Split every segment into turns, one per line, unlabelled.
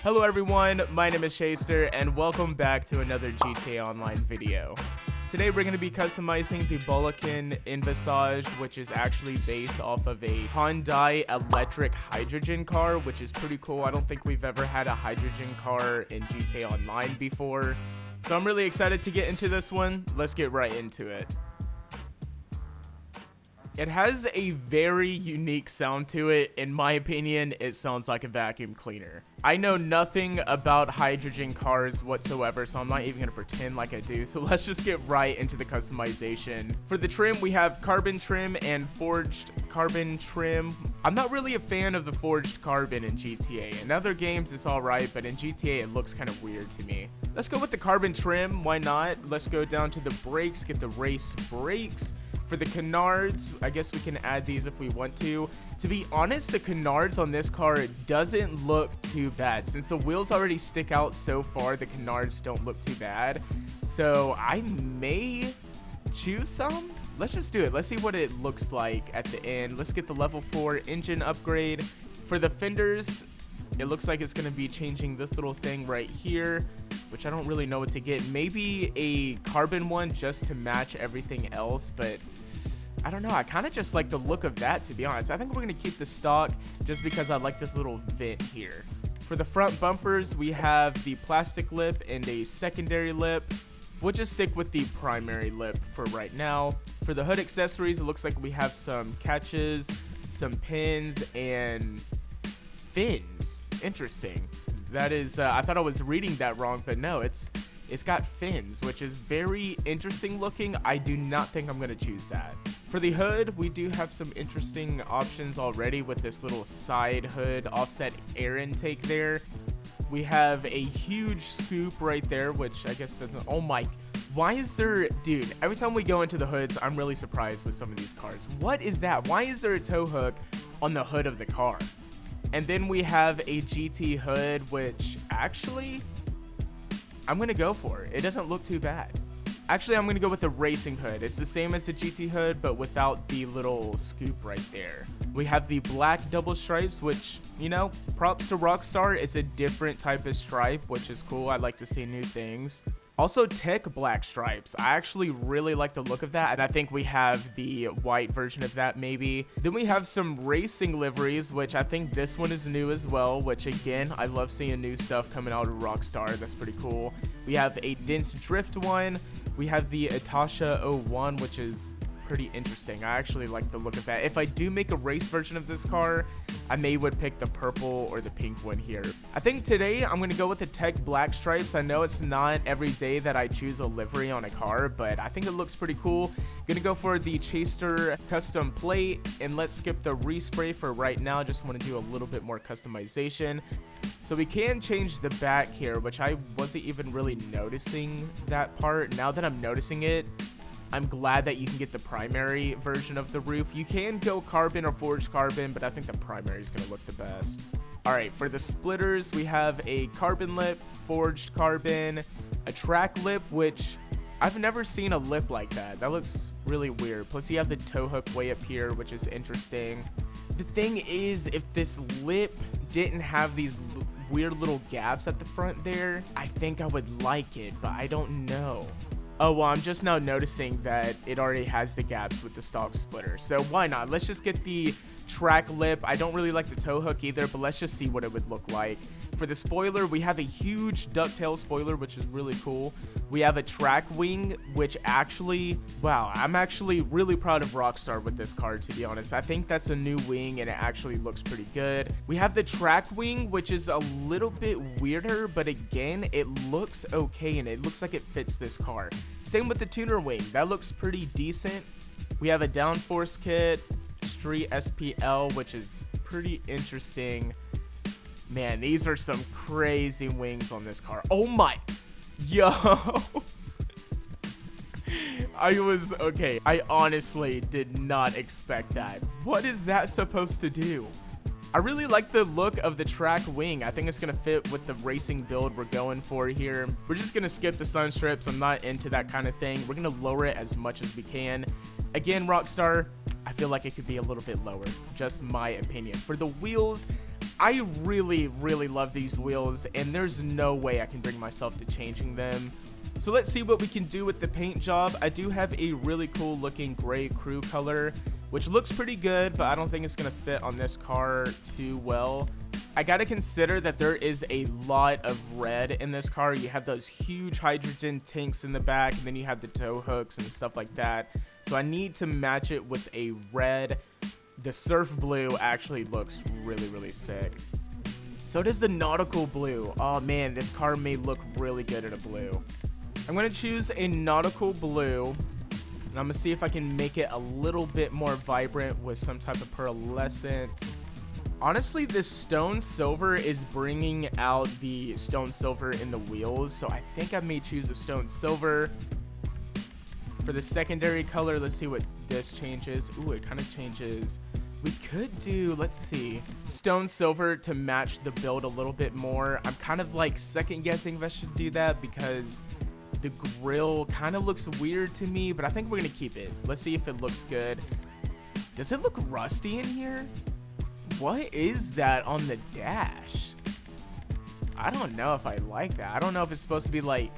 Hello everyone, my name is Chaseter and welcome back to another GTA Online video. Today we're going to be customizing the Bollokan Envisage, which is actually based off of a Hyundai electric hydrogen car, which is pretty cool. I don't think we've ever had a hydrogen car in GTA Online before. So I'm really excited to get into this one. Let's get right into it. It has a very unique sound to it. In my opinion, it sounds like a vacuum cleaner. I know nothing about hydrogen cars whatsoever, so I'm not even gonna pretend like I do. So let's just get right into the customization. For the trim, we have carbon trim and forged carbon trim. I'm not really a fan of the forged carbon in GTA. In other games, it's all right, but in GTA, it looks kind of weird to me. Let's go with the carbon trim. Why not? Let's go down to the brakes, get the race brakes. For the canards, I guess we can add these if we want to. To be honest, the canards on this car doesn't look too bad. Since the wheels already stick out so far, the canards don't look too bad. So I may choose some. Let's just do it. Let's see what it looks like at the end. Let's get the level 4 engine upgrade. For the fenders, it looks like it's going to be changing this little thing right here, which I don't really know what to get. Maybe a carbon one just to match everything else, but I don't know. I kind of just like the look of that, to be honest. I think we're going to keep the stock just because I like this little vent here. For the front bumpers, we have the plastic lip and a secondary lip. We'll just stick with the primary lip for right now. For the hood accessories, it looks like we have some catches, some pins, and fins. Interesting. That is, I thought I was reading that wrong, but no, it's got fins, which is very interesting looking. I do not think I'm going to choose that. For the hood, we do have some interesting options already with this little side hood offset air intake there. We have a huge scoop right there, which I guess doesn't, oh my, why is there, dude, every time we go into the hoods, I'm really surprised with some of these cars. What is that? Why is there a tow hook on the hood of the car? And then we have a GT hood, which actually, I'm going to go for it. It doesn't look too bad. Actually, I'm going to go with the racing hood. It's the same as the GT hood, but without the little scoop right there. We have the black double stripes, which, you know, props to Rockstar. It's a different type of stripe, which is cool. I like to see new things. Also, tech black stripes. I actually really like the look of that, and I think we have the white version of that maybe. Then we have some racing liveries, which I think this one is new as well, which again, I love seeing new stuff coming out of Rockstar. That's pretty cool. We have a dense drift one. We have the Atasha 01, which is pretty interesting. I actually like the look of that. If I do make a race version of this car, I would pick the purple or the pink one here. I think today I'm going to go with the tech black stripes. I know it's not every day that I choose a livery on a car, but I think it looks pretty cool. Gonna go for the Chaseter custom plate, and let's skip the respray for right now. Just want to do a little bit more customization. So we can change the back here, which I wasn't even really noticing that part. Now that I'm noticing it, I'm glad that you can get the primary version of the roof. You can go carbon or forged carbon, but I think the primary is going to look the best. All right, for the splitters, we have a carbon lip, forged carbon, a track lip, which I've never seen a lip like that. That looks really weird. Plus, you have the tow hook way up here, which is interesting. The thing is, if this lip didn't have these weird little gaps at the front there, I think I would like it, but I don't know. Oh, well, I'm just now noticing that it already has the gaps with the stock splitter. So why not? Let's just get the track lip. I don't really like the tow hook either, but let's just see what it would look like. For the spoiler, we have a huge ducktail spoiler, which is really cool. We have a track wing, which actually, wow, I'm actually really proud of Rockstar with this car, to be honest. I think that's a new wing, and it actually looks pretty good. We have the track wing, which is a little bit weirder, but again, it looks okay, and it looks like it fits this car. Same with the tuner wing. That looks pretty decent. We have a downforce kit, Street SPL, which is pretty interesting. Man, these are some crazy wings on this car. Oh my, yo. I honestly did not expect that. What is that supposed to do? I really like the look of the track wing. I think it's going to fit with the racing build we're going for here. We're just going to skip the sun strips. I'm not into that kind of thing. We're going to lower it as much as we can. Again, Rockstar, I feel like it could be a little bit lower. Just my opinion. For the wheels, I really, really love these wheels, and there's no way I can bring myself to changing them. So let's see what we can do with the paint job. I do have a really cool looking gray crew color, which looks pretty good, but I don't think it's gonna fit on this car too well. I gotta consider that there is a lot of red in this car. You have those huge hydrogen tanks in the back, and then you have the tow hooks and stuff like that. So I need to match it with a red. The surf blue actually looks really, really sick. So does the nautical blue. Oh man, this car may look really good in a blue. I'm gonna choose a nautical blue, and I'm gonna see if I can make it a little bit more vibrant with some type of pearlescent. Honestly, this stone silver is bringing out the stone silver in the wheels, so I think I may choose a stone silver. For the secondary color, let's see what this changes. Ooh, it kind of changes. We could do, let's see, stone silver to match the build a little bit more. I'm kind of like second guessing if I should do that because the grill kind of looks weird to me, but I think we're gonna keep it. Let's see if it looks good. Does it look rusty in here? What is that on the dash? I don't know if I like that. I don't know if it's supposed to be like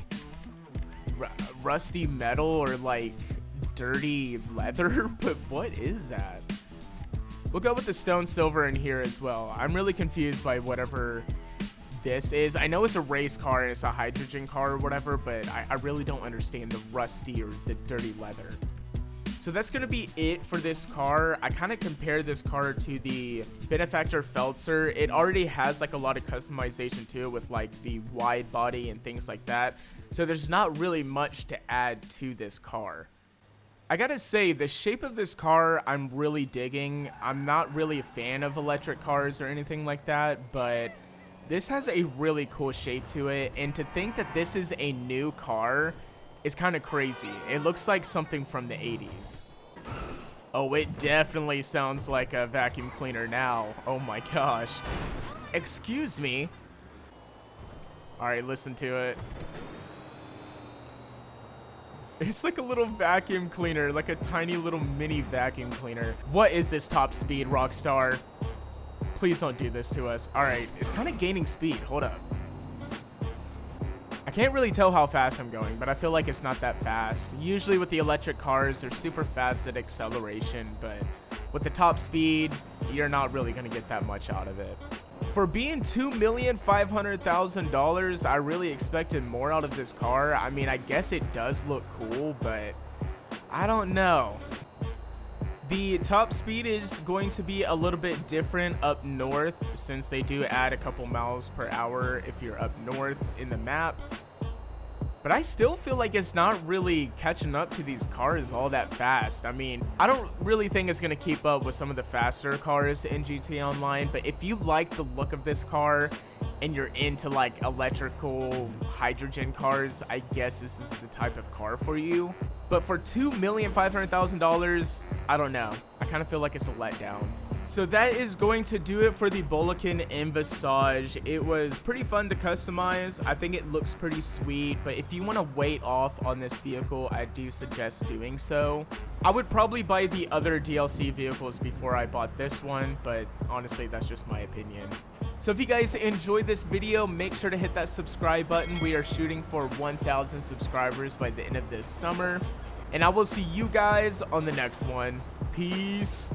rusty metal or like dirty leather, but what is that? We'll go with the stone silver in here as well. I'm really confused by whatever this is. I know it's a race car and it's a hydrogen car or whatever, but I really don't understand the rusty or the dirty leather. So that's going to be it for this car. I kind of compare this car to the Benefactor Feltzer. It already has like a lot of customization to it with like the wide body and things like that. So there's not really much to add to this car. I gotta say, the shape of this car I'm really digging. I'm not really a fan of electric cars or anything like that, but this has a really cool shape to it. And to think that this is a new car is kind of crazy. It looks like something from the 80s. Oh, it definitely sounds like a vacuum cleaner now. Oh my gosh. Excuse me. All right, listen to it. It's like a little vacuum cleaner, like a tiny little mini vacuum cleaner. What is this top speed, Rockstar? Please don't do this to us. All right, it's kind of gaining speed. Hold up. I can't really tell how fast I'm going, but I feel like it's not that fast. Usually with the electric cars, they're super fast at acceleration, but with the top speed, you're not really going to get that much out of it. For being $2,500,000, I really expected more out of this car. I mean, I guess it does look cool, but I don't know. The top speed is going to be a little bit different up north since they do add a couple miles per hour if you're up north in the map. But I still feel like it's not really catching up to these cars all that fast. I mean, I don't really think it's going to keep up with some of the faster cars in GTA Online. But if you like the look of this car and you're into like electrical hydrogen cars, I guess this is the type of car for you. But for $2,500,000, I don't know. I kind of feel like it's a letdown. So that is going to do it for the Bollokan Envisage. It was pretty fun to customize. I think it looks pretty sweet, but if you want to wait off on this vehicle, I do suggest doing so. I would probably buy the other DLC vehicles before I bought this one, but honestly, that's just my opinion. So if you guys enjoyed this video, make sure to hit that subscribe button. We are shooting for 1,000 subscribers by the end of this summer. And I will see you guys on the next one. Peace.